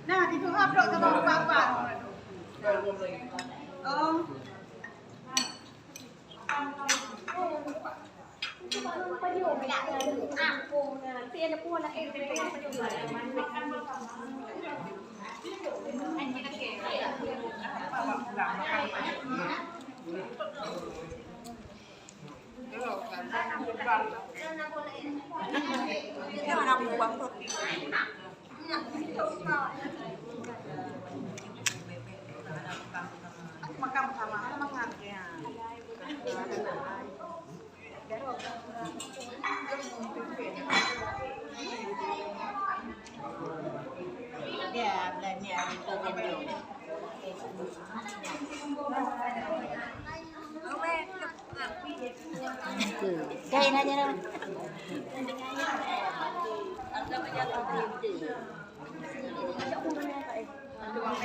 Nah, itu upload ke bawah bapak. Oh. Makan sama semangatnya. Ya, belanja itu video. Kain aja dong. Ada banyak